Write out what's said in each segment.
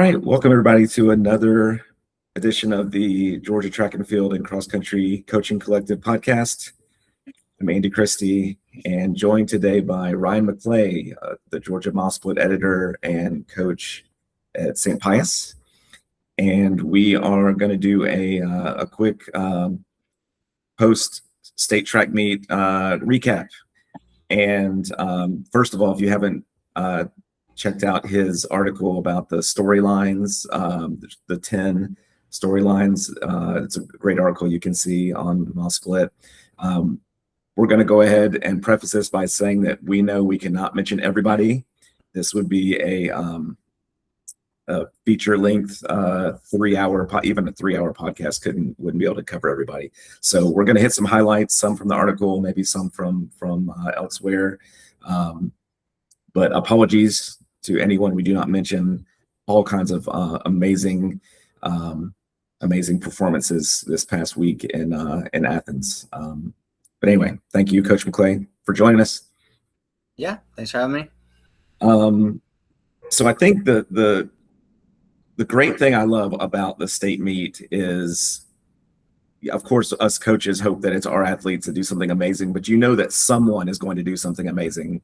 right, welcome everybody to another edition of the Georgia Track and Field and Cross Country Coaching Collective podcast. I'm Andy Christie and joined today by Ryan McClay, the Georgia Mile Split editor and coach at St. Pius. And we are going to do a quick post-state track meet recap. And first of all, if you haven't checked out his article about the storylines, the 10 storylines. It's a great article you can see on Mile Split. We're going to go ahead and preface this by saying that we know we cannot mention everybody. This would be a feature length, 3 hour, even a 3 hour podcast wouldn't be able to cover everybody. So we're going to hit some highlights, some from the article, maybe some from elsewhere. But apologies to anyone we do not mention. All kinds of amazing performances this past week in Athens. But anyway, thank you, Coach McClay, for joining us. Yeah, thanks for having me. So I think the great thing I love about the state meet is, of course, us coaches hope that it's our athletes that do something amazing, but you know that someone is going to do something amazing.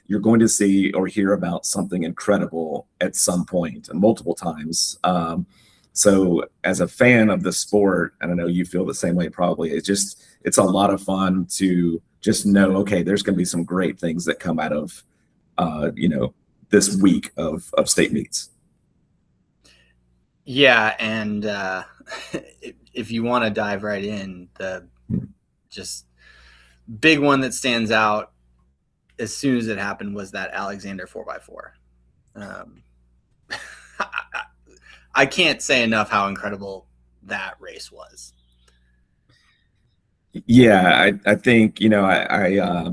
You're going to see or hear about something incredible at some point and multiple times. So as a fan of the sport, and I know you feel the same way probably, it's a lot of fun to just know, okay, there's going to be some great things that come out of, this week of state meets. Yeah, and if you want to dive right in, the just big one that stands out as soon as it happened was that Alexander 4x4. I can't say enough how incredible that race was. Yeah, I think, I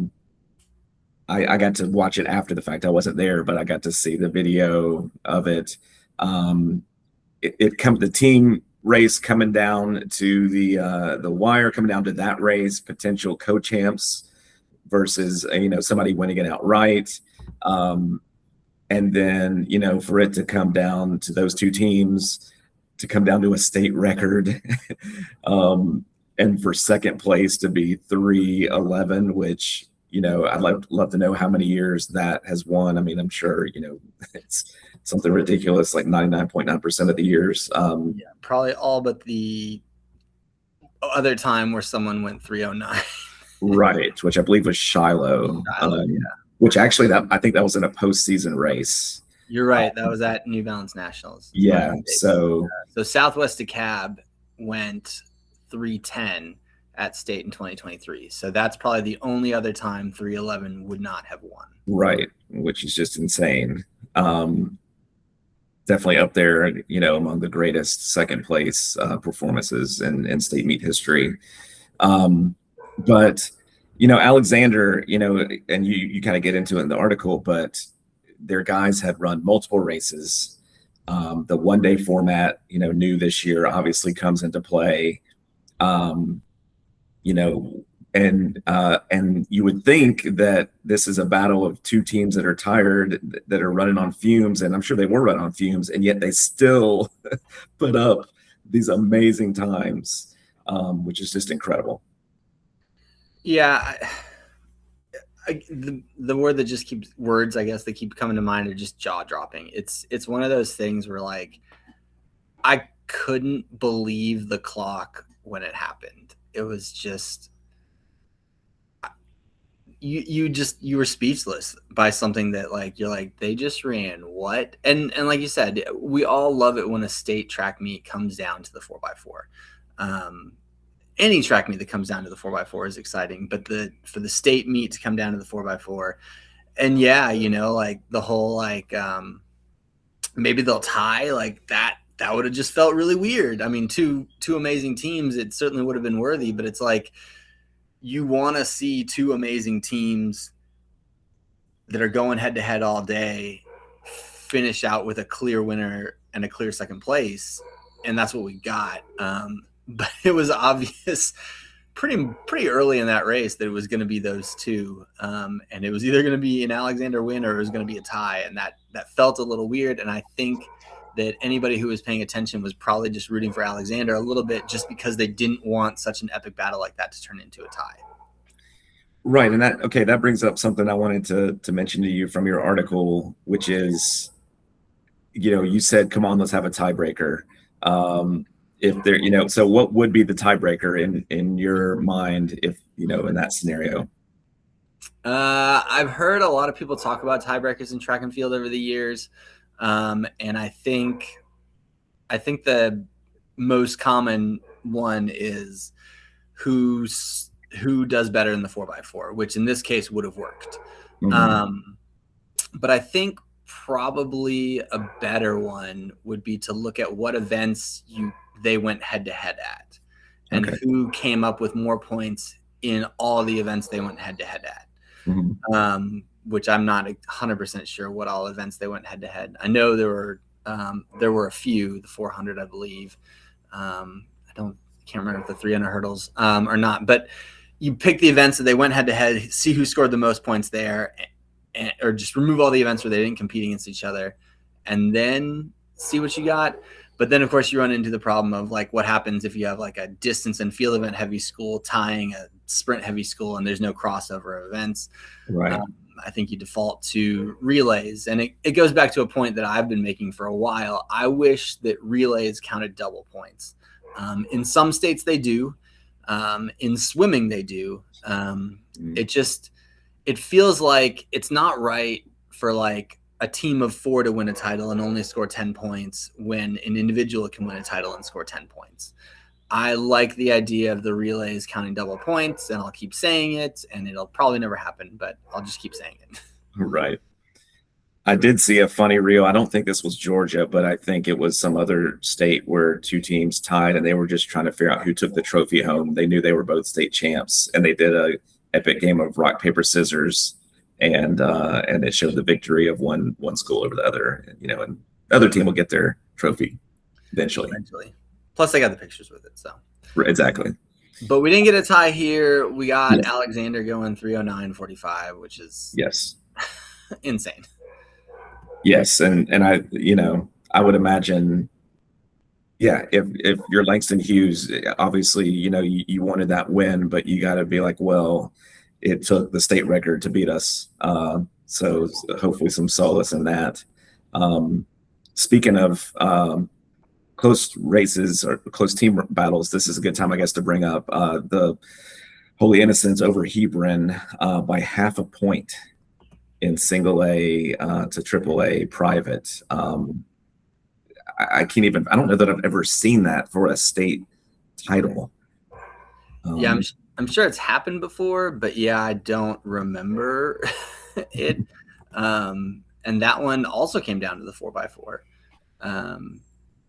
got to watch it after the fact. I wasn't there, but I got to see the video of it. The team race coming down to the wire, coming down to that race, potential co-champs versus somebody winning it outright, and then for it to come down to those two teams, to come down to a state record, and for second place to be 3:11, which I'd love to know how many years that has won. I mean, I'm sure it's something ridiculous, like 99.9% of the years. Yeah, probably all but the other time where someone went 3:09. Right, which I believe was Shiloh. Yeah. Which actually, I think that was in a postseason race. You're right. That was at New Balance Nationals. Yeah. So Southwest DeKalb went 3:10 at state in 2023. So that's probably the only other time 3:11 would not have won. Right, which is just insane. Definitely up there, among the greatest second place performances in state meet history. But Alexander, and you kind of get into it in the article, but their guys had run multiple races. The one-day format, new this year, obviously comes into play. And you would think that this is a battle of two teams that are tired, that are running on fumes, and I'm sure they were running on fumes, and yet they still put up these amazing times, which is just incredible. Yeah, the word that just keeps words, I guess, that keep coming to mind are just jaw dropping. It's one of those things where I couldn't believe the clock when it happened. It was just you were speechless by something that you're like, they just ran what? And like you said, we all love it when a state track meet comes down to the 4x4. Any track meet that comes down to the 4x4 is exciting, but for the state meet to come down to the 4x4, and the whole maybe they'll tie that would have just felt really weird. I mean, two amazing teams, it certainly would have been worthy, but it's you want to see two amazing teams that are going head to head all day finish out with a clear winner and a clear second place, and that's what we got. But it was obvious pretty early in that race that it was going to be those two. And it was either going to be an Alexander win or it was going to be a tie. And that felt a little weird. And I think that anybody who was paying attention was probably just rooting for Alexander a little bit, just because they didn't want such an epic battle like that to turn into a tie. Right. And that brings up something I wanted to mention to you from your article, which is, you said, come on, let's have a tiebreaker. If there, so what would be the tiebreaker in your mind if, in that scenario? I've heard a lot of people talk about tiebreakers in track and field over the years. And I think the most common one is who does better in the 4x4, which in this case would have worked. Mm-hmm. But I think probably a better one would be to look at what events they went head to head at, and who came up with more points in all the events they went head to head at. Mm-hmm. Which I'm not 100% sure what all events they went head to head. I know there were a few, the 400, I believe. I can't remember if the 300 hurdles or not, but you pick the events that they went head to head, see who scored the most points there, or just remove all the events where they didn't compete against each other, and then see what you got. But then, of course, you run into the problem of like what happens if you have like a distance and field event heavy school tying a sprint heavy school and there's no crossover of events. Right. I think you default to relays. And it goes back to a point that I've been making for a while. I wish that relays counted double points. In some states they do. In swimming they do. It feels like it's not right for like a team of 4 to win a title and only score 10 points when an individual can win a title and score 10 points. I like the idea of the relays counting double points, and I'll keep saying it, and it'll probably never happen, but I'll just keep saying it. Right. I did see a funny reel. I don't think this was Georgia, but I think it was some other state where 2 teams tied, and they were just trying to figure out who took the trophy home. They knew they were both state champs, and they did a epic game of rock, paper, scissors, and it showed the victory of one school over the other, and the other team will get their trophy eventually. Plus, they got the pictures with it, so exactly. But we didn't get a tie here. We got Alexander going 309.45, which is insane. Yes, and I would imagine, if you're Langston Hughes, obviously you wanted that win, but you got to be like, well, it took the state record to beat us, so hopefully some solace in that. Speaking of close races or close team battles, this is a good time, I guess, to bring up the Holy Innocents over Hebron by half a point in single A to triple A private. I don't know that I've ever seen that for a state title. I'm sure it's happened before, but I don't remember it. And that one also came down to the 4x4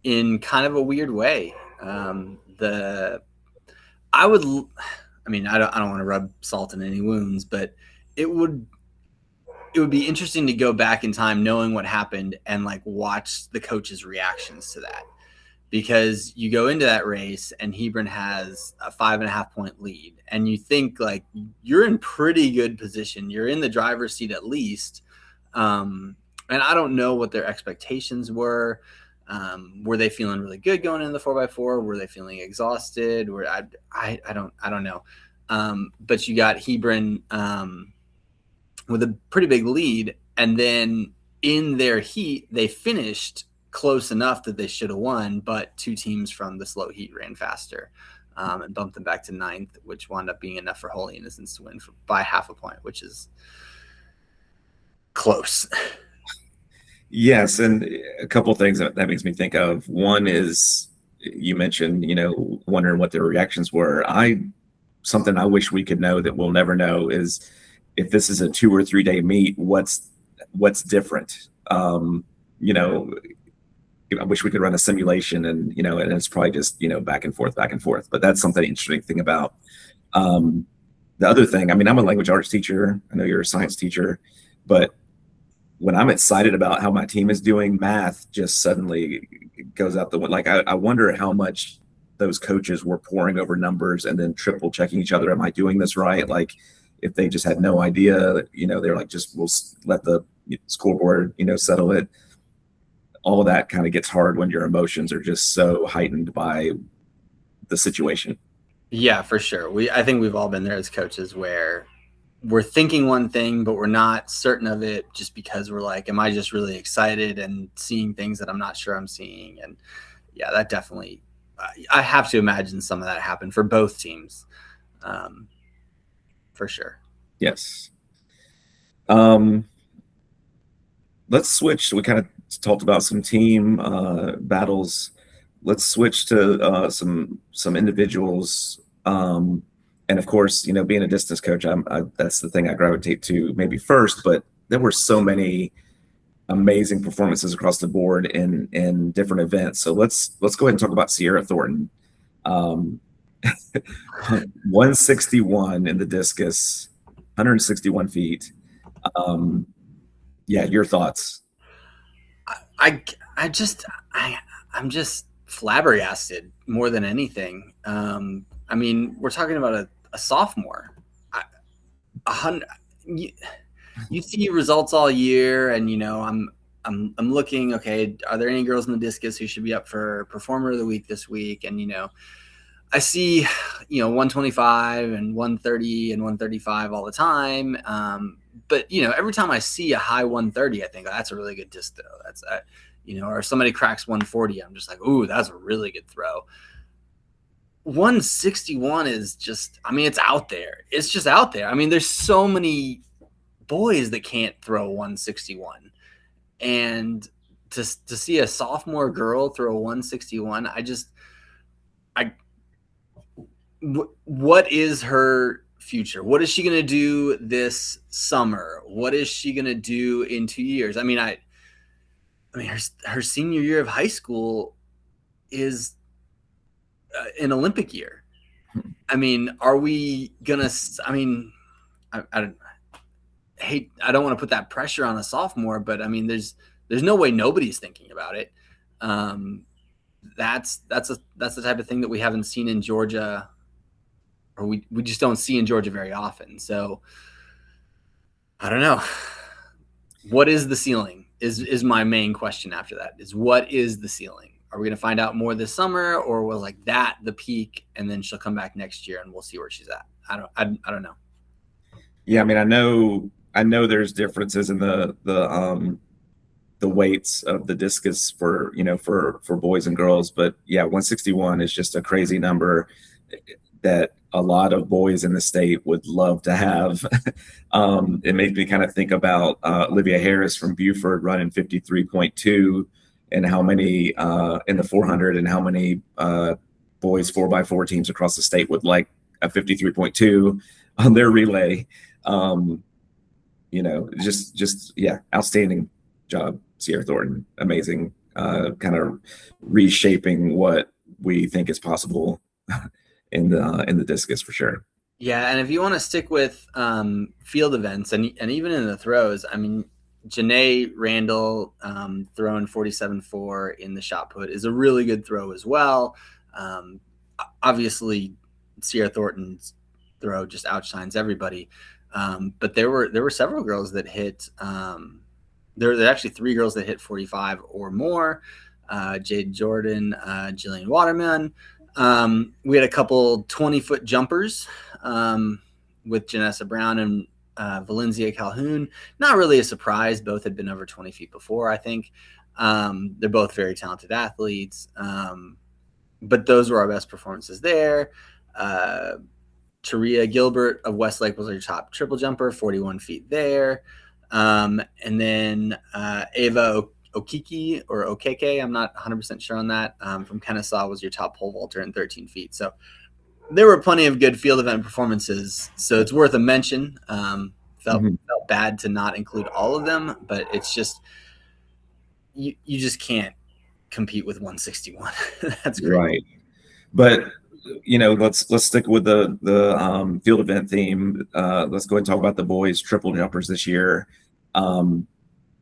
in kind of a weird way. I don't want to rub salt in any wounds, but it would be interesting to go back in time knowing what happened and like watch the coaches' reactions to that. Because you go into that race and Hebron has a 5.5 point lead, and you think like you're in pretty good position. You're in the driver's seat at least. And I don't know what their expectations were. Were they feeling really good going into the 4x4? Were they feeling exhausted? I don't know. But you got Hebron with a pretty big lead, and then in their heat they finished close enough that they should have won, but 2 teams from the slow heat ran faster and bumped them back to 9th, which wound up being enough for Holy Innocents to win by half a point, which is close. Yes, and a couple of things that makes me think of. One is you mentioned, wondering what their reactions were. Something I wish we could know that we'll never know is if this is a 2 or 3 day meet, what's different. I wish we could run a simulation and it's probably just, back and forth. But that's something interesting to think about. The other thing, I'm a language arts teacher. I know you're a science teacher, but when I'm excited about how my team is doing, math just suddenly goes out the window. Like I wonder how much those coaches were poring over numbers and then triple checking each other. Am I doing this right? Like if they just had no idea, they're like, we'll let the scoreboard, settle it. all of that kind of gets hard when your emotions are just so heightened by the situation. Yeah, for sure. I think we've all been there as coaches where we're thinking one thing, but we're not certain of it just because we're like, am I just really excited and seeing things that I'm not sure I'm seeing? And yeah, that definitely, I have to imagine some of that happened for both teams. For sure. Yes. Let's switch. We kind of talked about some team battles. Let's switch to some individuals. And of course, being a distance coach, that's the thing I gravitate to maybe first. But there were so many amazing performances across the board in different events. So let's go ahead and talk about Sierra Thornton. 161 in the discus, 161 feet. Yeah, your thoughts. I'm just flabbergasted more than anything. I mean, we're talking about a sophomore. You see results all year, and I'm looking. Okay, are there any girls in the discus who should be up for Performer of the Week this week? And I see 125 and 130 and 135 all the time. But every time I see a high 130, I think, oh, that's a really good disto. That's or somebody cracks 140, I'm just like, ooh, that's a really good throw. 161 is just, I mean, it's out there. It's just out there. I mean, there's so many boys that can't throw 161, and to see a sophomore girl throw 161, what is her future? What is she going to do this summer? What is she going to do in 2 years? I mean, her senior year of high school is an Olympic year. I mean, are we going to, I mean, I don't want to put that pressure on a sophomore, but I mean, there's no way nobody's thinking about it. That's the type of thing that we haven't seen in Georgia, or we just don't see in Georgia very often. So I don't know. What is the ceiling is my main question after that, is what is the ceiling? Are we going to find out more this summer, or was like that the peak and then she'll come back next year and we'll see where she's at? I don't know. Yeah. I mean, I know there's differences in the weights of the discus for boys and girls, but yeah, 161 is just a crazy number that a lot of boys in the state would love to have. It made me kind of think about Olivia Harris from Buford running 53.2, and how many in the 400, and how many boys 4x4 teams across the state would like a 53.2 on their relay. Yeah, outstanding job, Sierra Thornton. Amazing, kind of reshaping what we think is possible in the discus for sure. Yeah, and if you want to stick with field events and even in the throws, I mean, Janae Randall throwing 47.4 in the shot put is a really good throw as well. Obviously, Sierra Thornton's throw just outshines everybody. But there were several girls that hit. There were actually 3 girls that hit 45 or more. Jade Jordan, Jillian Waterman. We had a couple 20-foot jumpers with Janessa Brown and Valencia Calhoun. Not really a surprise. Both had been over 20 feet before, I think. They're both very talented athletes. But those were our best performances there. Taria Gilbert of Westlake was our top triple jumper, 41 feet there. And then Ava Okiki or Okeke, I'm not 100% sure on that, from Kennesaw was your top pole vaulter in 13 feet. So there were plenty of good field event performances. So it's worth a mention. Felt bad to not include all of them, but it's just, you just can't compete with 161. That's great. Right. But let's stick with the field event theme. Let's go ahead and talk about the boys triple jumpers this year.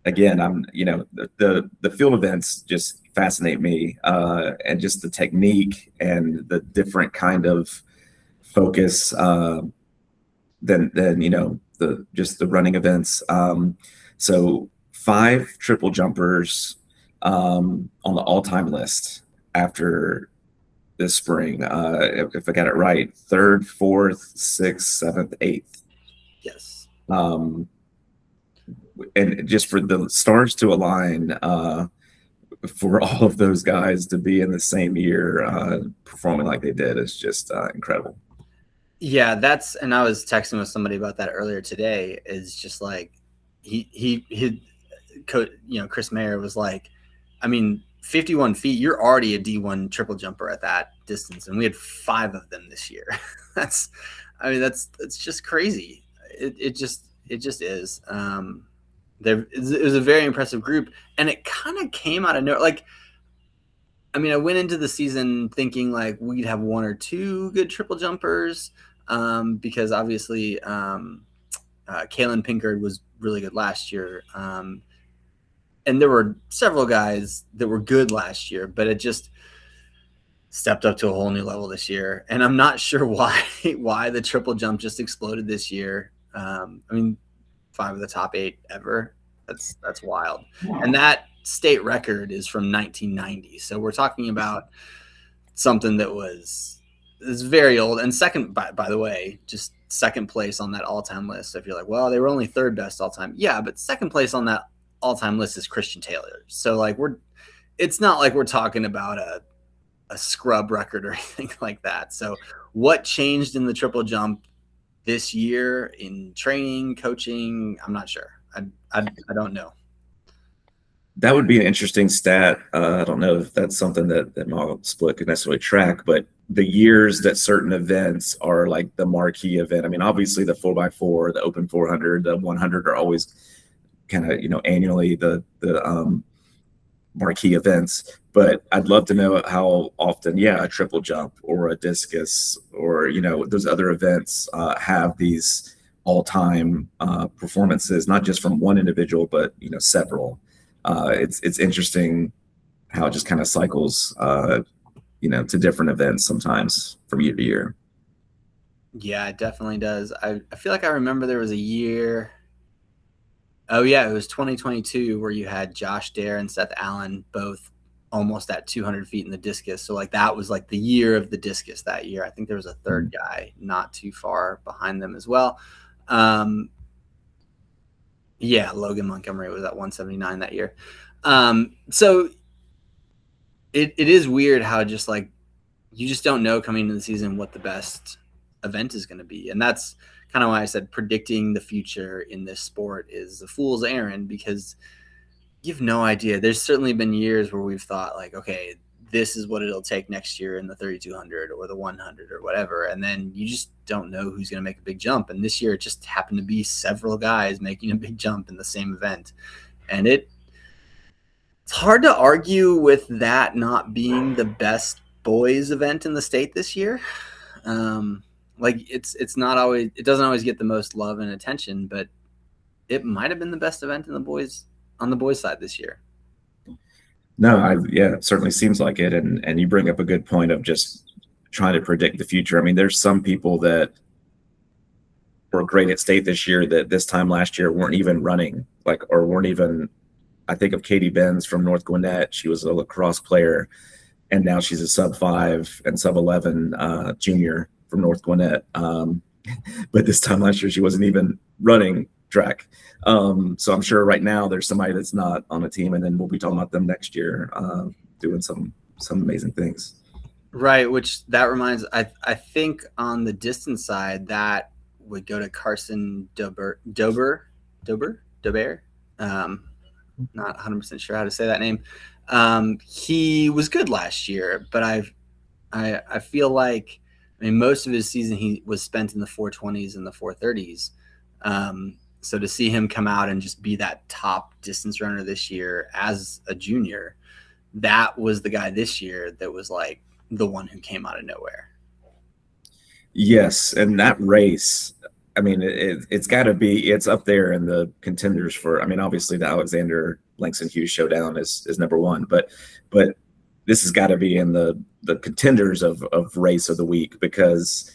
Again, the field events just fascinate me, and just the technique and the different kind of focus than the running events. So 5 triple jumpers. on the all-time list after this spring. If I got it right, third, fourth, sixth, seventh, eighth. Yes. And just for the stars to align, for all of those guys to be in the same year performing like they did is just incredible. Yeah, and I was texting with somebody about that earlier today. Is just like Chris Mayer was like, I mean, 51 feet, you're already a D1 triple jumper at that distance, and we had 5 of them this year. That's just crazy. It just is. It was a very impressive group, and it kind of came out of nowhere. Like, I mean, I went into the season thinking like we'd have 1 or 2 good triple jumpers, because obviously Kalen Pinkard was really good last year, and there were several guys that were good last year, but it just stepped up to a whole new level this year, and I'm not sure why the triple jump just exploded this year. I mean, 5 of the top 8 ever. That's wild. And that state record is from 1990. So we're talking about something that is very old. And second, by the way, just second place on that all-time list. If you're like, well, they were only 3rd best all-time. Yeah, but second place on that all-time list is Christian Taylor. So like it's not like we're talking about a scrub record or anything like that. So what changed in the triple jump this year in training, coaching? I'm not sure. I don't know. That would be an interesting stat. I don't know if that's something that Mile Split could necessarily track, but the years that certain events are like the marquee event. I mean, obviously the 4x4, the Open 400, the 100 are always kind of, annually the marquee events. But I'd love to know how often, a triple jump or a discus or, those other events have these all-time performances, not just from one individual, but, several. It's interesting how it just kind of cycles, to different events sometimes from year to year. Yeah, it definitely does. I feel like I remember there was a year. Oh yeah, it was 2022 where you had Josh Dare and Seth Allen both almost at 200 feet in the discus. So like that was like the year of the discus that year. I think there was a third guy not too far behind them as well. Logan Montgomery was at 179 that year. So it is weird how just like you just don't know coming into the season what the best event is going to be. And that's kind of why I said predicting the future in this sport is a fool's errand, because you have no idea. There's certainly been years where we've thought like, okay, this is what it'll take next year in the 3,200 or the 100 or whatever. And then you just don't know who's going to make a big jump. And this year it just happened to be several guys making a big jump in the same event. And it's hard to argue with that not being the best boys event in the state this year. It's not always, it doesn't always get the most love and attention, but it might've been the best event on the boys side this year. No, it certainly seems like it. And you bring up a good point of just trying to predict the future. I mean, there's some people that were great at state this year that this time last year weren't even running, I think of Katie Benz from North Gwinnett. She was a lacrosse player, and now she's a sub-5 and sub-11 junior from North Gwinnett. But this time last year, she wasn't even running track. So I'm sure right now there's somebody that's not on a team, and then we'll be talking about them next year doing some amazing things. Right, which that reminds, I think on the distance side that would go to Carson Dober. Not 100% sure how to say that name. He was good last year, but I feel like, most of his season he was spent in the 420s and the 430s. So to see him come out and just be that top distance runner this year as a junior, that was the guy this year that was like the one who came out of nowhere. Yes, and that race, it's got to be, it's up there in the contenders for, obviously the Alexander Langston Hughes showdown is number one, but this has got to be in the contenders of race of the week, because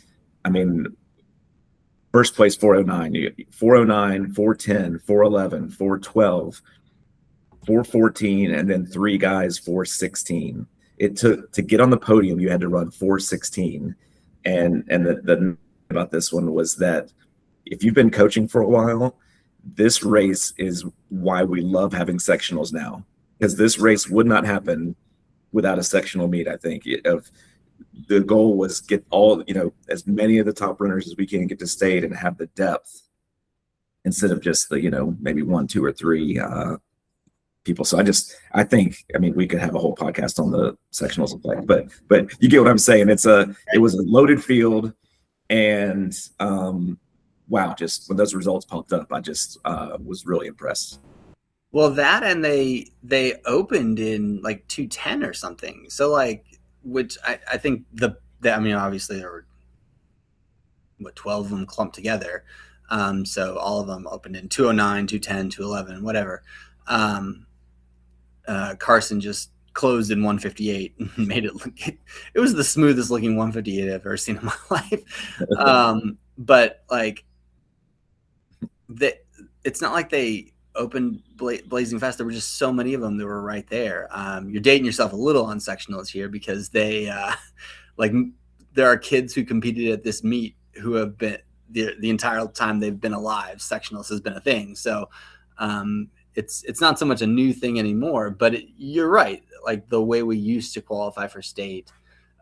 first place 409, 409, 410, 411, 412, 4:14, and then 3 guys 4:16. It took to get on the podium, you had to run 4:16. And the about this one was that if you've been coaching for a while, this race is why we love having sectionals now, because this race would not happen without a sectional meet. I think of the goal was get all, as many of the top runners as we can get to state and have the depth instead of just the, maybe 1, 2, or 3 people. So I think, we could have a whole podcast on the sectionals effect, but you get what I'm saying. It was a loaded field, and wow, just when those results popped up, I just was really impressed. Well, that, and they opened in like 2:10 or something. So which I think obviously there were 12 of them clumped together. So all of them opened in 2:09, 2:10, 2:11, whatever. Carson just closed in 1:58 and made it look, it was the smoothest looking 1:58 I've ever seen in my life. But it's not like they opened blazing fast. There were just so many of them that were right there. You're dating yourself a little on sectionals here, because they there are kids who competed at this meet who have been the entire time they've been alive. Sectionals has been a thing. So it's not so much a new thing anymore, but you're right. Like the way we used to qualify for state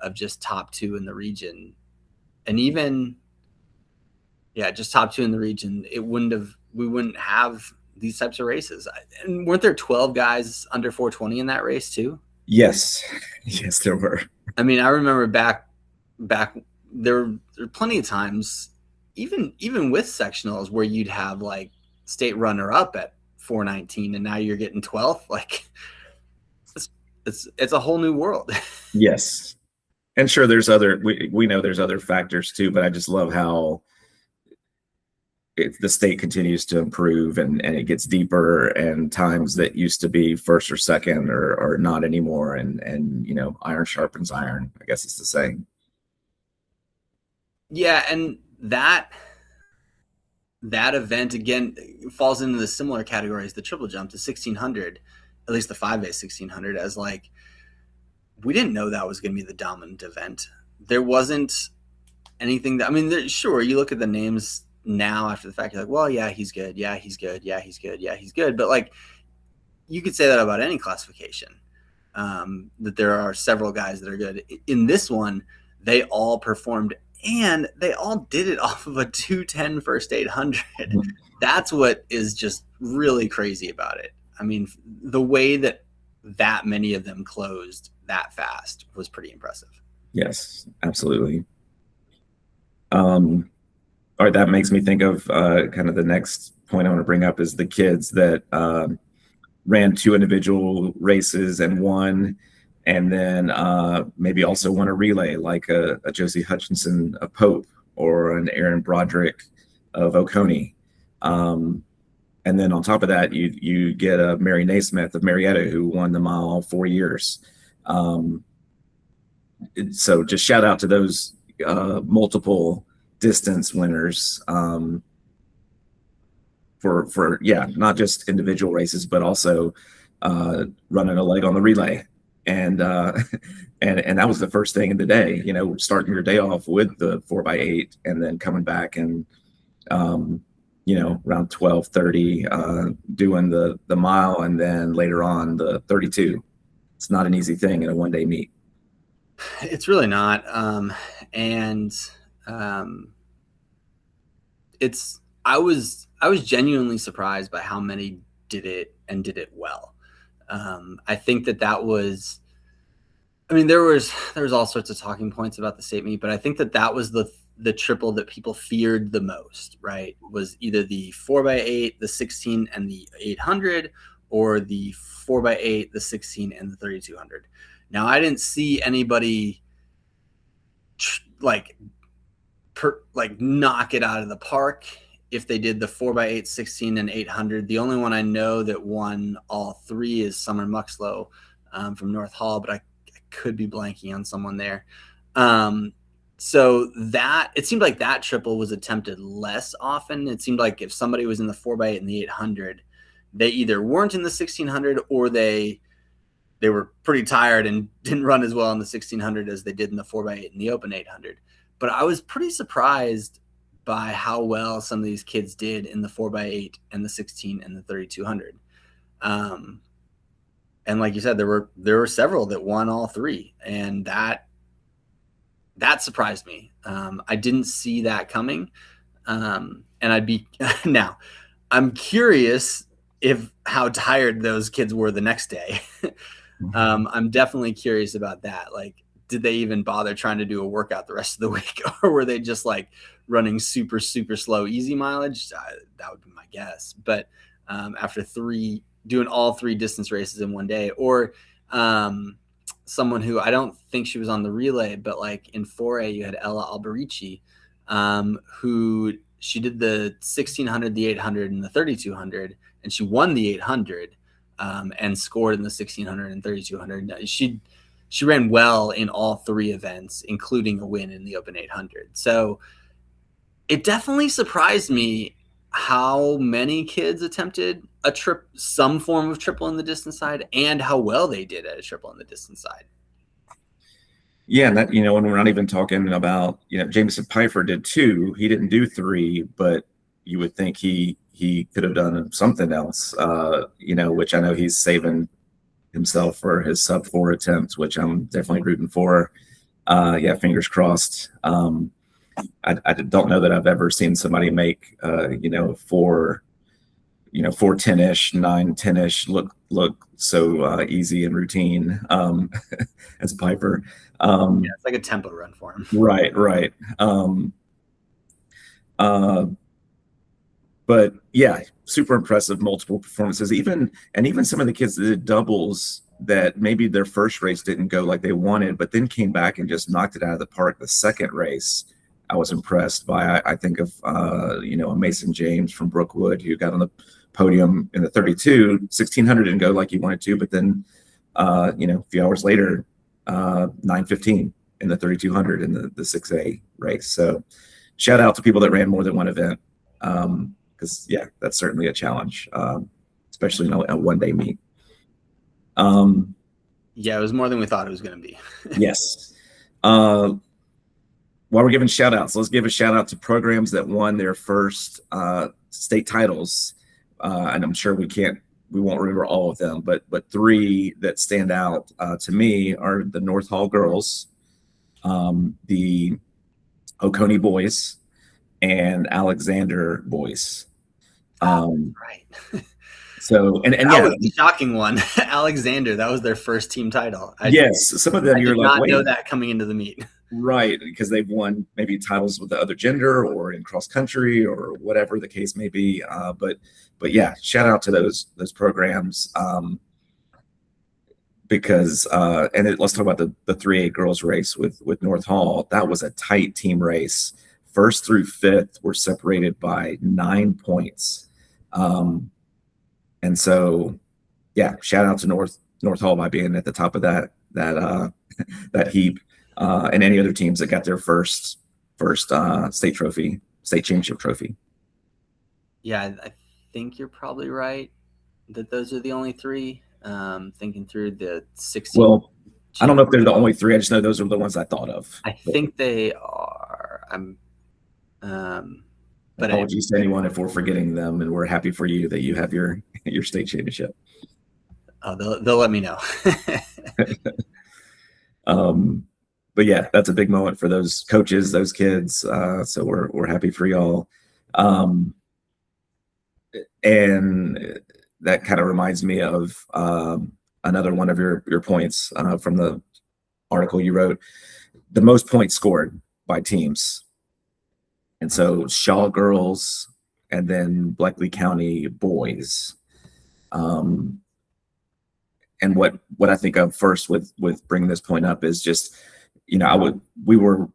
of just top 2 in the region, and even, just top 2 in the region, we wouldn't have these types of races. And weren't there 12 guys under 4:20 in that race too? Yes. Yes, there were. I remember back there were plenty of times, even with sectionals, where you'd have like state runner up at 4:19, and now you're getting 12th. Like it's a whole new world. Yes. And sure, there's we know there's other factors too, but I just love how the state continues to improve, and it gets deeper, and times that used to be first or second are not anymore. And iron sharpens iron, I guess it's the saying. Yeah. And that event again falls into the similar categories, the triple jump, the 1600, at least the 5A 1600, as we didn't know that was going to be the dominant event. There wasn't anything that, sure, you look at the names now after the fact, you're like, well, yeah, he's good. Yeah, he's good. Yeah, he's good. Yeah, he's good. But you could say that about any classification, that there are several guys that are good. In this one, they all performed, and they all did it off of a 2:10 first 800. Mm-hmm. That's what is just really crazy about it. The way that many of them closed that fast was pretty impressive. Yes, absolutely. All right, that makes me think of kind of the next point I want to bring up is the kids that ran 2 individual races and won, and then maybe also won a relay, like a Josie Hutchinson of Pope, or an Aaron Broderick of Oconee. And then on top of that, you get a Mary Naismith of Marietta, who won the mile all 4 years. So just shout out to those multiple distance winners for not just individual races, but also running a leg on the relay. And that was the first thing in the day, starting your day off with the 4x8, and then coming back and around 12:30 doing the mile, and then later on the 32. It's not an easy thing in a one-day meet. It's really not. I was genuinely surprised by how many did it, and did it well. I think that was, there was all sorts of talking points about the state meet, but I think that was the triple that people feared the most, right? Was either the 4x8, the 16, and the 800, or the 4x8, the 16, and the 3200. Now, I didn't see anybody knock it out of the park if they did the 4x8, 16, and 800. The only one I know that won all 3 is Summer Muxlow from North Hall, but I could be blanking on someone there. So that, it seemed like that triple was attempted less often. It seemed like if somebody was in the 4x8 and the 800, they either weren't in the 1600 or they were pretty tired and didn't run as well in the 1600 as they did in the 4x8 and the open 800. But I was pretty surprised by how well some of these kids did in the 4x8 and the 16 and the 3200. And like you said, there were several that won all three, and that surprised me. I didn't see that coming. And I'd be now I'm curious how tired those kids were the next day. I'm definitely curious about that. Like, did they even bother trying to do a workout the rest of the week, or were they just like running super, super slow, easy mileage? That would be my guess. But after doing all three distance races in one day, or someone who I don't think she was on the relay, but like in 4A, you had Ella Alberici, who she did the 1600, the 800, and the 3200, and she won the 800 and scored in the 1600 and 3200. She ran well in all three events, including a win in the Open 800. So it definitely surprised me how many kids attempted some form of triple in the distance side, and how well they did at a triple in the distance side. Yeah, and that, when we're not even talking about, Jameson Pfeiffer did 2. He didn't do 3, but you would think he could have done something else, which I know he's saving himself for his sub 4 attempts, which I'm definitely rooting for. Fingers crossed. I don't know that I've ever seen somebody make 4:10-ish, 9:10-ish look so easy and routine as a Piper. It's like a tempo run for him. Right. But yeah, super impressive, multiple performances. Even some of the kids that did doubles that maybe their first race didn't go like they wanted, but then came back and just knocked it out of the park the second race. I was impressed by. I think of a Mason James from Brookwood, who got on the podium in the 32. 1600 didn't go like he wanted to, but then a few hours later, 9:15 in the 3200 in the 6A race. So shout out to people that ran more than one event, because that's certainly a challenge, especially in a one-day meet. It was more than we thought it was going to be. Yes. While we're giving shout outs, let's give a shout out to programs that won their first state titles. And I'm sure we won't remember all of them, but 3 that stand out to me are the North Hall girls, the Oconee boys, and Alexander boys. Right. So and that was the shocking one. Alexander, that was their first team title. Some of them I you're did like, not know that coming into the meet. Right, because they've won maybe titles with the other gender or in cross country or whatever the case may be. But yeah, shout out to those programs, because let's talk about the 3A girls race with North Hall. That was a tight team race. First through fifth were separated by 9 points. And so, shout out to North Hall by being at the top of that heap, and any other teams that got their first state championship trophy. Yeah, I think you're probably right that those are the only 3. Thinking through the 16. Well, I don't know if they're the only 3. I just know those are the ones I thought of. I think they are. But apologies to anyone if we're forgetting them, and we're happy for you that you have your state championship. Oh, they'll let me know. But yeah, that's a big moment for those coaches, those kids. So we're happy for y'all. And that kind of reminds me of another one of your points from the article you wrote, the most points scored by teams. And so Shaw girls and then Bleckley County boys. And what I think of first with bringing this point up is just, we were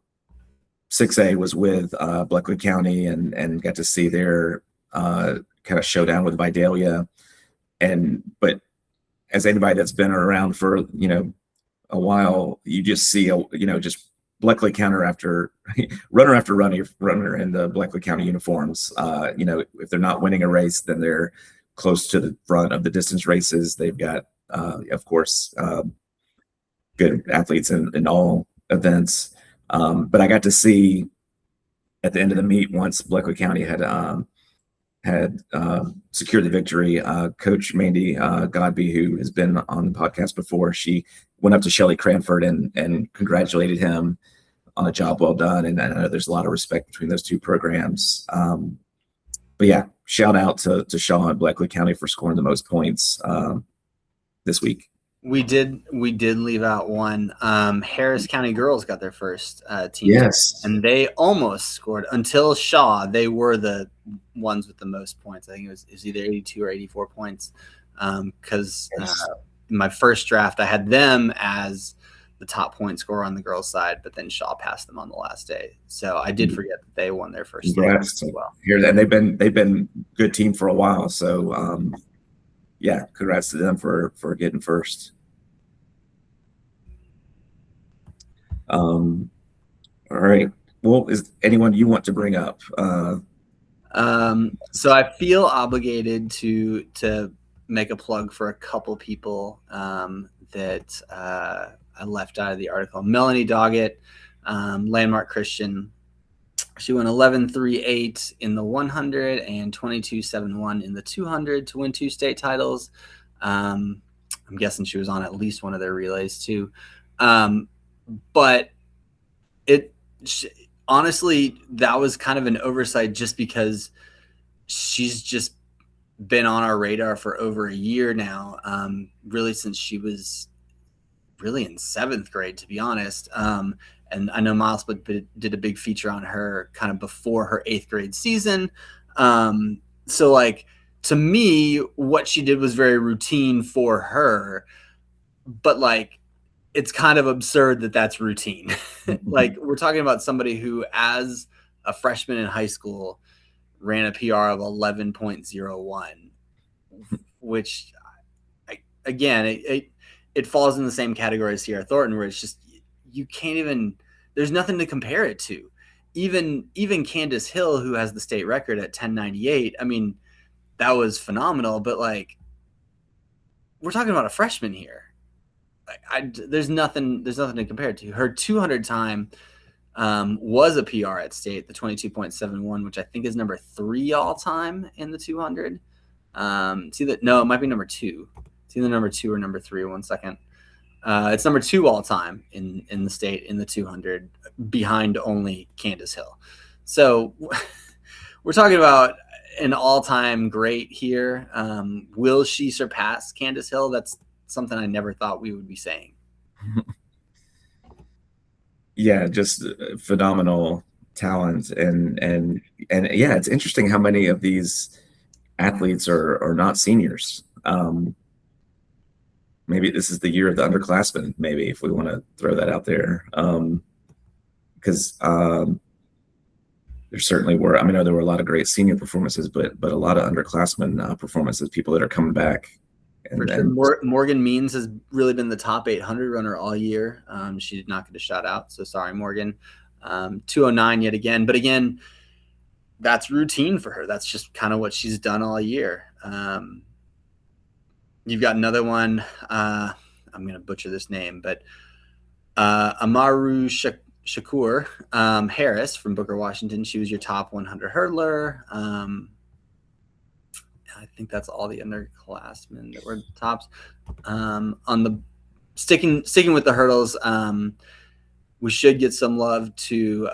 6A was with Bleckley County and got to see their kind of showdown with Vidalia. But as anybody that's been around for, a while, you just see, just Bleckley County after runner after runner in the Bleckley County uniforms. If they're not winning a race, then they're close to the front of the distance races. They've got, of course, good athletes in all events. But I got to see at the end of the meet, once Bleckley County had secured the victory, Coach Mandy Godby, who has been on the podcast before, she went up to Shelly Cranford and congratulated him on a job well done. And I know there's a lot of respect between those two programs. But yeah, shout out to Shaw and Bleckley County for scoring the most points this week. We did leave out one. Harris County girls got their first team. Yes. And they almost scored until Shaw. They were the ones with the most points. I think it was either 82 or 84 points. Because in my first draft, I had them as the top point scorer on the girls' side, but then Shaw passed them on the last day. So I did forget that they won their first game as well. And they've been good team for a while. So yeah, congrats to them for getting first. All right. Well, is anyone you want to bring up? So I feel obligated to make a plug for a couple people that I left out of the article. Melanie Doggett, Landmark Christian. She went 11-3-8 in the 100 and 22-7-1 in the 200 to win 2 state titles. I'm guessing she was on at least one of their relays too. But honestly, that was kind of an oversight just because she's just been on our radar for over a year now, really since she was really in 7th grade, to be honest. And I know Miles did a big feature on her kind of before her 8th grade season. So like, to me, what she did was very routine for her, but like, it's kind of absurd that that's routine. Like, we're talking about somebody who, as a freshman in high school, ran a PR of 11.01, which it falls in the same category as Sierra Thornton, where it's just, you can't even, there's nothing to compare it to. Even Candace Hill, who has the state record at 10.98, I mean, that was phenomenal, but like, we're talking about a freshman here. There's nothing to compare it to. Her 200 time was a PR at state, the 22.71, which I think is number 3 all time in the 200. It might be number 2. It's either number 2 or number 3. 1 second. It's number 2 all time in the state in the 200, behind only Candace Hill. So we're talking about an all-time great here. Will she surpass Candace Hill? That's something I never thought we would be saying. Yeah, just phenomenal talent. And yeah, it's interesting how many of these athletes are not seniors. Maybe this is the year of the underclassmen, maybe, if we want to throw that out there. Because there certainly were, I know there were a lot of great senior performances, but a lot of underclassmen performances, people that are coming back. Morgan Means has really been the top 800 runner all year. She did not get a shout out, so sorry, Morgan. 209 yet again, but again, that's routine for her. That's just kind of what she's done all year. You've got another one. I'm going to butcher this name, but Amaru Shakur Harris from Booker, Washington. She was your top 100 hurdler. I think that's all the underclassmen that were tops. On the sticking with the hurdles, we should get some love to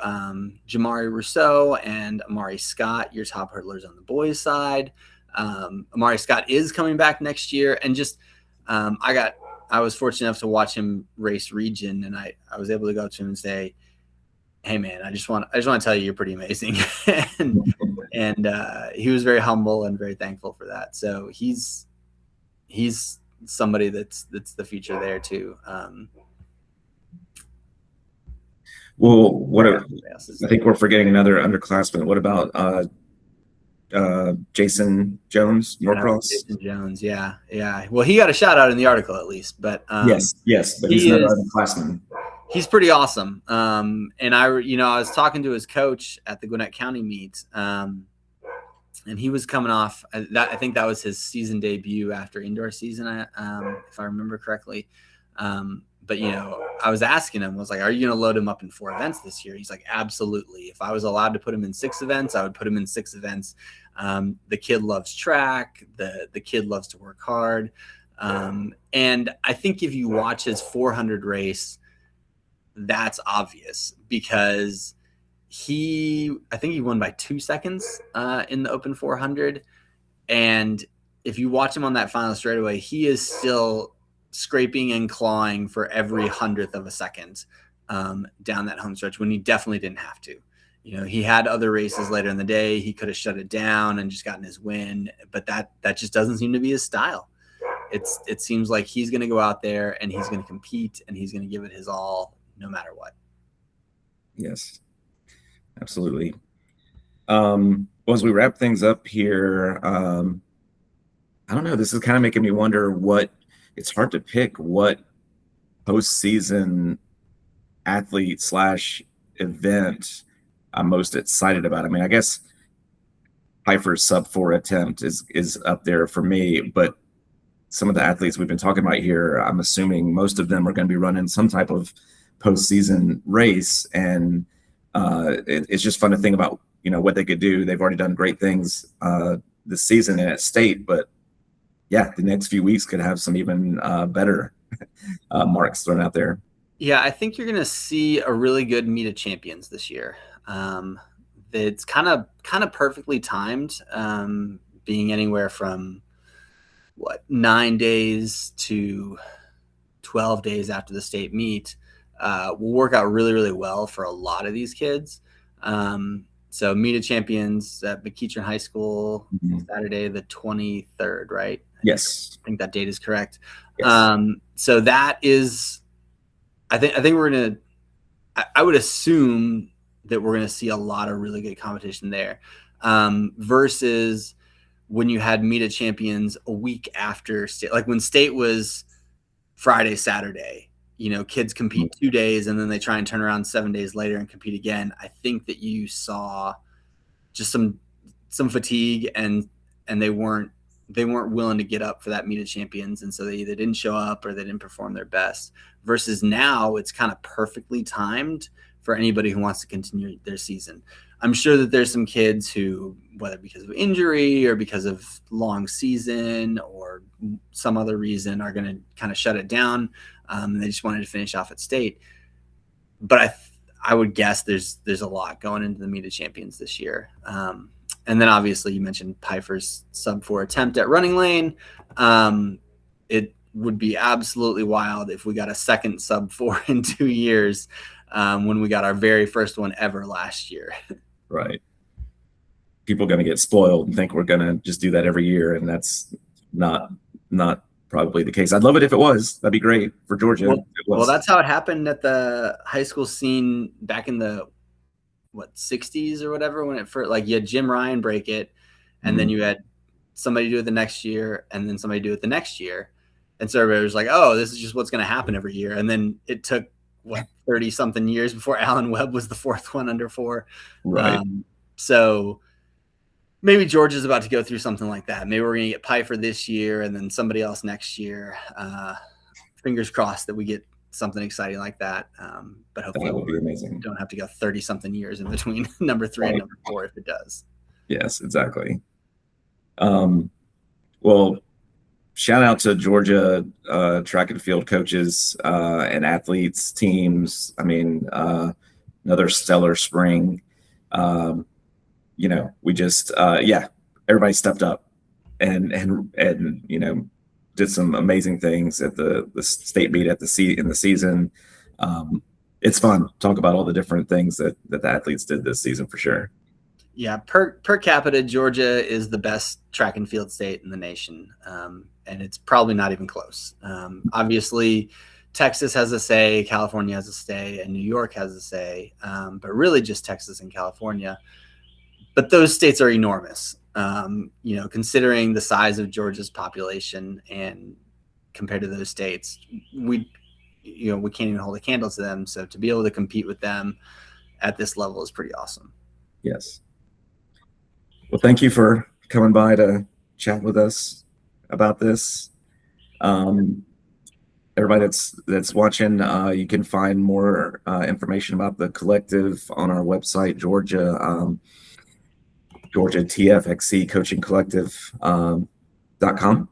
Jamari Rousseau and Amari Scott, your top hurdlers on the boys' side. Amari Scott is coming back next year, and just I was fortunate enough to watch him race region, and I was able to go up to him and say, "Hey man, I just want to tell you you're pretty amazing." and he was very humble and very thankful for that. So he's somebody that's the future there too. Well, I think we're forgetting another underclassman. What about Jason Jones, Norcross? Jason Jones, yeah. Well, he got a shout out in the article at least, but yes, but he's another underclassman. He's pretty awesome. And I was talking to his coach at the Gwinnett County meet, and and he was coming off that. I think that was his season debut after indoor season, if I remember correctly. But I was asking him, was like, "Are you going to load him up in 4 events this year?" He's like, "Absolutely. If I was allowed to put him in 6 events, I would put him in 6 events." The kid loves track. The kid loves to work hard. And I think if you watch his 400 race, that's obvious because I think he won by 2 seconds in the open 400. And if you watch him on that final straightaway, he is still scraping and clawing for every 100th of a second down that home stretch when he definitely didn't have to. He had other races later in the day. He could have shut it down and just gotten his win, but that just doesn't seem to be his style. It seems like he's going to go out there and he's going to compete and he's going to give it his all no matter what. Yes, absolutely. Well, as we wrap things up here, I don't know. This is kind of making me wonder it's hard to pick what postseason athlete / event I'm most excited about. I mean, I guess Pfeiffer's sub-4 attempt is up there for me, but some of the athletes we've been talking about here, I'm assuming most of them are going to be running some type of postseason race, and it's just fun to think about what they could do. They've already done great things this season and at state, but yeah, the next few weeks could have some even better marks thrown out there. Yeah, I think you're going to see a really good meet of champions this year. It's kind of perfectly timed, being anywhere from 9 days to 12 days after the state meet. Will work out really, really well for a lot of these kids. So meet of champions at McEachern High School, Saturday the 23rd, right? Yes, I think that date is correct. Yes. So that is, I think we're gonna. I would assume that we're gonna see a lot of really good competition there, versus when you had meet of champions a week after state, like when state was Friday, Saturday. Kids compete 2 days and then they try and turn around 7 days later and compete again. I think that you saw just some fatigue and they weren't willing to get up for that meet of champions. And so they either didn't show up or they didn't perform their best, versus now it's kind of perfectly timed for anybody who wants to continue their season. I'm sure that there's some kids who, whether because of injury or because of long season or some other reason, are going to kind of shut it down. And they just wanted to finish off at state. But I would guess there's a lot going into the meet of champions this year. And then obviously you mentioned Pfeiffer's sub-4 attempt at running lane. It would be absolutely wild if we got a second sub-4 in 2 years, when we got our very first one ever last year. Right. People are going to get spoiled and think we're going to just do that every year, and that's not probably the case. I'd love it if it was. That'd be great for Georgia. Well, that's how it happened at the high school scene back in the 60s or whatever, when it first, you had Jim Ryan break it, and then you had somebody do it the next year, and then somebody do it the next year, and so everybody was like, "Oh, this is just what's going to happen every year." And then it took 30 something years before Alan Webb was the 4th one under 4. Right. So maybe Georgia's about to go through something like that. Maybe we're going to get Pfeiffer this year and then somebody else next year. Fingers crossed that we get something exciting like that. But hopefully that would be amazing. We don't have to go 30 something years in between number 3 and number 4 if it does. Yes, exactly. Well, shout out to Georgia track and field coaches and athletes, teams. I mean, another stellar spring. We just everybody stepped up and did some amazing things at the state meet in the season. It's fun to talk about all the different things that the athletes did this season for sure. Yeah, per capita, Georgia is the best track and field state in the nation, and it's probably not even close. Obviously, Texas has a say, California has a say, and New York has a say, but really just Texas and California. But those states are enormous, considering the size of Georgia's population, and compared to those states, we can't even hold a candle to them. So to be able to compete with them at this level is pretty awesome. Yes. Well, thank you for coming by to chat with us about this. Everybody that's watching, you can find more information about the collective on our website, Georgia TFXC Coaching Collective .com.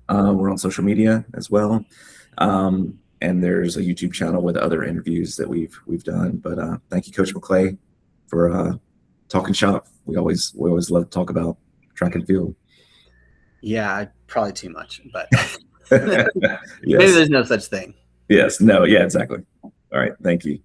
We're on social media as well, and there's a YouTube channel with other interviews that we've done. But thank you, Coach McClay, for talking shop. We always love to talk about track and field. Yeah, probably too much, but Yes. maybe there's no such thing. Yes. No. Yeah. Exactly. All right. Thank you.